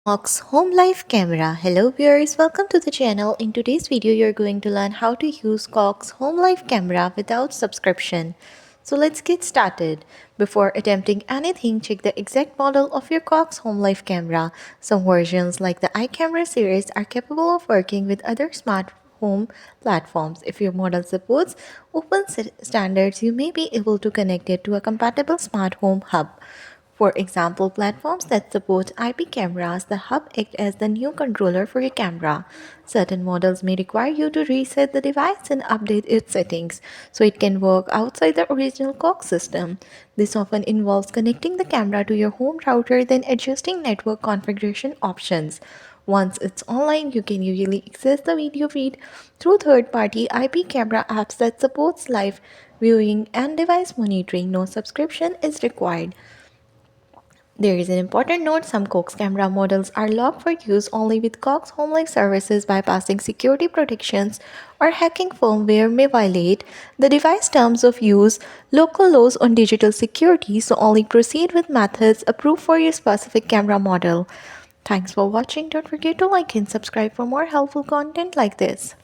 Cox Homelife camera. Hello viewers, welcome to the channel. In today's video, you're going to learn how to use Cox Homelife camera without subscription. So let's get started. Before attempting anything, check the exact model of your Cox Homelife camera. Some versions like the iCamera series are capable of working with other smart home platforms. If your model supports open standards, you may be able to connect it to a compatible smart home hub. For example, platforms that support IP cameras, the hub acts as the new controller for your camera. Certain models may require you to reset the device and update its settings so it can work outside the original Cox system. This often involves connecting the camera to your home router, then adjusting network configuration options. Once it's online, you can usually access the video feed through third-party IP camera apps that supports live viewing and device monitoring. No subscription is required. There is an important note: some Cox camera models are locked for use only with Cox Homelife services. Bypassing security protections or hacking firmware may violate the device terms of use, local laws on digital security, so only proceed with methods approved for your specific camera model. Thanks for watching. Don't forget to like and subscribe for more helpful content like this.